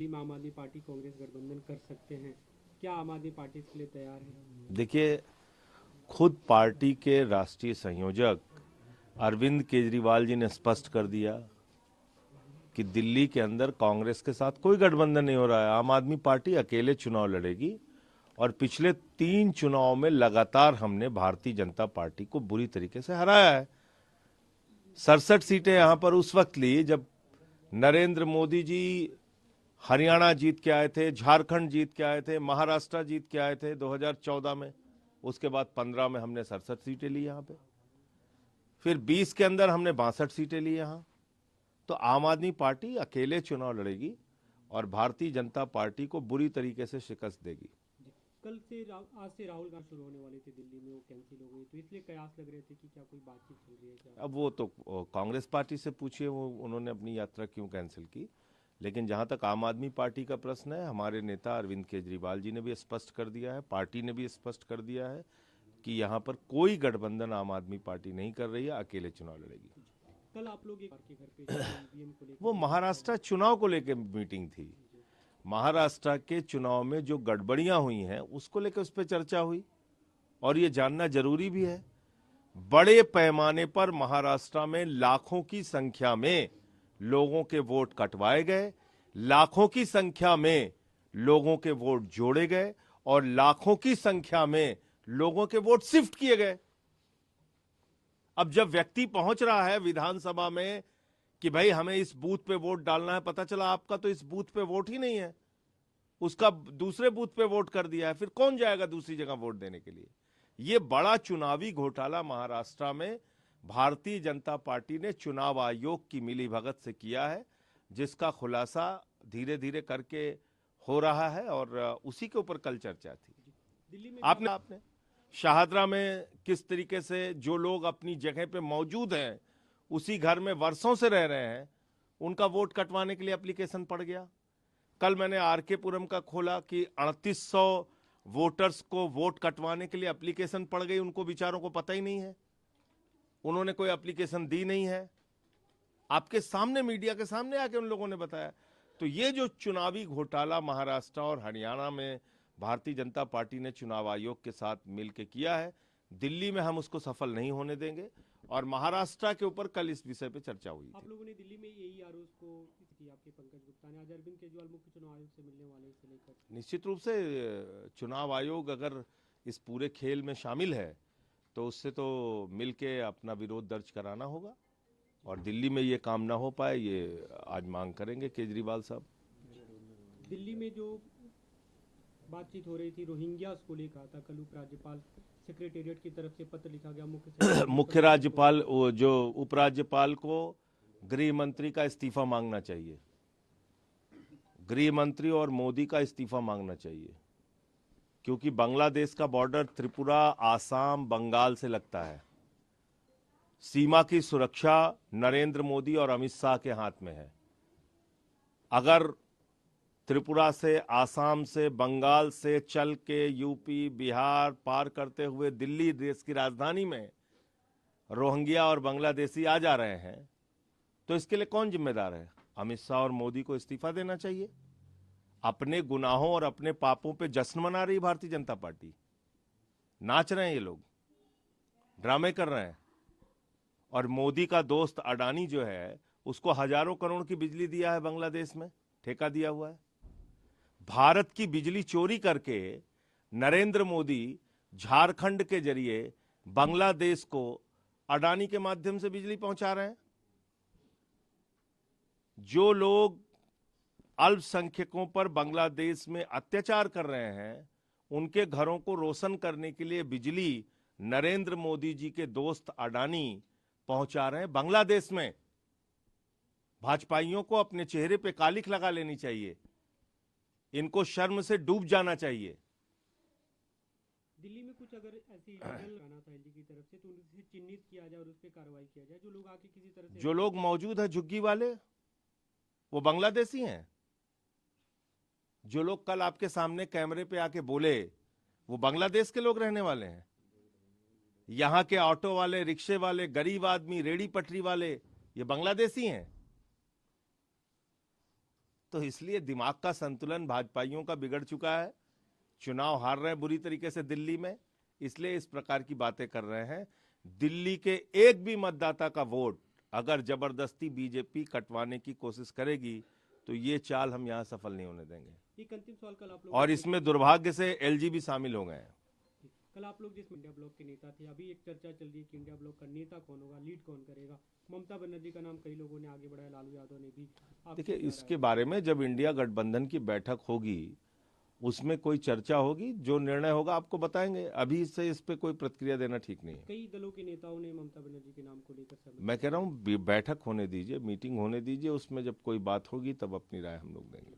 आम आदमी पार्टी कांग्रेस गठबंधन कर सकते हैं, क्या आम आदमी पार्टी इसके लिए तैयार है? देखिए, खुद पार्टी के राष्ट्रीय संयोजक अरविंद केजरीवाल जी ने स्पष्ट कर दिया कि दिल्ली के अंदर कांग्रेस के साथ कोई गठबंधन नहीं हो रहा है। आम आदमी पार्टी अकेले चुनाव लड़ेगी और पिछले 3 चुनाव में लगातार हमने भारतीय जनता पार्टी को बुरी तरीके से हराया है। 67 सीटें यहां पर उस वक्त ली जब नरेंद्र मोदी जी हरियाणा जीत के आए थे, झारखंड जीत के आए थे, महाराष्ट्र जीत के आए थे 2014 में। उसके बाद 15 में हमने 67 सीटें ली यहां पे, फिर 20 के अंदर हमने 62 सीटें ली यहां। तो आम आदमी पार्टी अकेले चुनाव लड़ेगी और भारतीय जनता पार्टी को बुरी तरीके से शिकस्त देगी। कल से आज से राहुल गांधी शुरू होने वाली थी दिल्ली में, वो कैंसिल हो गई, तो इसलिए कयास लग रहे थे कि क्या कोई बातचीत चल रही है क्या? अब वो तो कांग्रेस पार्टी से पूछिए, वो उन्होंने अपनी यात्रा क्यों कैंसिल की। लेकिन जहां तक आम आदमी पार्टी का प्रश्न है, हमारे नेता अरविंद केजरीवाल जी ने भी स्पष्ट कर दिया है, पार्टी ने भी स्पष्ट कर दिया है कि यहाँ पर कोई गठबंधन आम आदमी पार्टी नहीं कर रही है, अकेले चुनाव लड़ेगी। कल आप लोग एक के घर पे ईवीएम को लेकर वो महाराष्ट्र चुनाव को लेकर मीटिंग थी। महाराष्ट्र के चुनाव में जो गड़बड़ियां हुई हैं उसको लेकर उस पर चर्चा हुई, और ये जानना जरूरी भी है। बड़े पैमाने पर महाराष्ट्र में लाखों की संख्या में लोगों के वोट कटवाए गए, लाखों की संख्या में लोगों के वोट जोड़े गए और लाखों की संख्या में लोगों के वोट शिफ्ट किए गए। अब जब व्यक्ति पहुंच रहा है विधानसभा में कि भाई हमें इस बूथ पे वोट डालना है, पता चला आपका तो इस बूथ पे वोट ही नहीं है, उसका दूसरे बूथ पे वोट कर दिया है, फिर कौन जाएगा दूसरी जगह वोट देने के लिए? यह बड़ा चुनावी घोटाला महाराष्ट्र में भारतीय जनता पार्टी ने चुनाव आयोग की मिलीभगत से किया है, जिसका खुलासा धीरे धीरे करके हो रहा है और उसी के ऊपर कल चर्चा थी। दिल्ली में आपने शाहदरा में किस तरीके से जो लोग अपनी जगह पे मौजूद हैं, उसी घर में वर्षों से रह रहे हैं, उनका वोट कटवाने के लिए एप्लीकेशन पड़ गया। कल मैंने आरके पुरम का खोला कि 3800 वोटर्स को वोट कटवाने के लिए एप्लीकेशन पड़ गई, उनको बेचारों को पता ही नहीं है, उन्होंने कोई एप्लीकेशन दी नहीं है। आपके सामने, मीडिया के सामने आके उन लोगों ने बताया। तो ये जो चुनावी घोटाला महाराष्ट्र और हरियाणा में भारतीय जनता पार्टी ने चुनाव आयोग के साथ मिलकर किया है, दिल्ली में हम उसको सफल नहीं होने देंगे। और महाराष्ट्र के ऊपर कल इस विषय पे चर्चा हुई थी। आप लोगों ने दिल्ली में यही आरोप को की, आपके पंकज गुप्ता ने आज अरविंद केजरीवाल मुख्य चुनाव आयोग से मिलने वाले इसे लेकर। निश्चित रूप से चुनाव आयोग अगर इस पूरे खेल में शामिल है तो उससे तो मिलके अपना विरोध दर्ज कराना होगा, और दिल्ली में ये काम ना हो पाए ये आज मांग करेंगे केजरीवाल साहब। दिल्ली में जो बातचीत हो रही थी रोहिंग्या को लेकर था, कल उपराज्यपाल सेक्रेटेरिएट की तरफ से पत्र लिखा गया मुख्य राज्यपाल, जो उपराज्यपाल को गृह मंत्री का इस्तीफा मांगना चाहिए, गृह मंत्री और मोदी का इस्तीफा मांगना चाहिए, क्योंकि बांग्लादेश का बॉर्डर त्रिपुरा, आसाम, बंगाल से लगता है। सीमा की सुरक्षा नरेंद्र मोदी और अमित शाह के हाथ में है। अगर त्रिपुरा से, आसाम से, बंगाल से चल के यूपी, बिहार पार करते हुए दिल्ली, देश की राजधानी में रोहिंग्या और बांग्लादेशी आ जा रहे हैं, तो इसके लिए कौन जिम्मेदार है? अमित शाह और मोदी को इस्तीफा देना चाहिए। अपने गुनाहों और अपने पापों पे जश्न मना रही भारतीय जनता पार्टी। नाच रहे हैं ये लोग, ड्रामे कर रहे हैं। और मोदी का दोस्त अडानी जो है, उसको हजारों करोड़ की बिजली दिया है बांग्लादेश में, ठेका दिया हुआ है। भारत की बिजली चोरी करके नरेंद्र मोदी झारखंड के जरिए बांग्लादेश को अडानी के माध्यम से बिजली पहुंचा रहे हैं। जो लोग अल्पसंख्यकों पर बांग्लादेश में अत्याचार कर रहे हैं, उनके घरों को रोशन करने के लिए बिजली नरेंद्र मोदी जी के दोस्त अडानी पहुंचा रहे हैं बांग्लादेश में। भाजपाइयों को अपने चेहरे पे कालिख लगा लेनी चाहिए, इनको शर्म से डूब जाना चाहिए। दिल्ली में कुछ अगर ऐसी लगाना था एलजी की तरफ से, तो उनसे चिन्हित किया जाए और उस पर कार्रवाई किया जाए। जो लोग आके किसी तरह से, जो लोग मौजूद है झुग्गी वाले, वो बांग्लादेशी हैं। जो लोग कल आपके सामने कैमरे पे आके बोले, वो बांग्लादेश के लोग रहने वाले हैं। यहां के ऑटो वाले, रिक्शे वाले, गरीब आदमी, रेड़ी पटरी वाले, ये बांग्लादेशी हैं। तो इसलिए दिमाग का संतुलन भाजपाइयों का बिगड़ चुका है। चुनाव हार रहे हैं बुरी तरीके से दिल्ली में, इसलिए इस प्रकार की बातें कर रहे हैं। दिल्ली के एक भी मतदाता का वोट अगर जबरदस्ती बीजेपी कटवाने की कोशिश करेगी तो ये चाल हम यहां सफल नहीं होने देंगे। एक अंतिम सवाल, कल आप लोग और इसमें दुर्भाग्य से एलजी भी शामिल हो गए हैं। कल आप लोग जिस इंडिया ब्लॉक के नेता थे, अभी एक चर्चा चल रही है कि इंडिया ब्लॉक का नेता कौन होगा, लीड कौन करेगा। ममता बनर्जी का नाम कई लोगों ने आगे बढ़ाया, लालू यादव ने भी। देखिए, इसके बारे में जब इंडिया गठबंधन की बैठक होगी उसमें कोई चर्चा होगी, जो निर्णय होगा आपको बताएंगे। अभी से इस पे कोई प्रतिक्रिया देना ठीक नहीं है। कई दलों के नेताओं ने ममता बनर्जी के नाम को लेकर सहमति। मैं कह रहा हूँ बैठक होने दीजिए, मीटिंग होने दीजिए, उसमें जब कोई बात होगी तब अपनी राय हम लोग देंगे।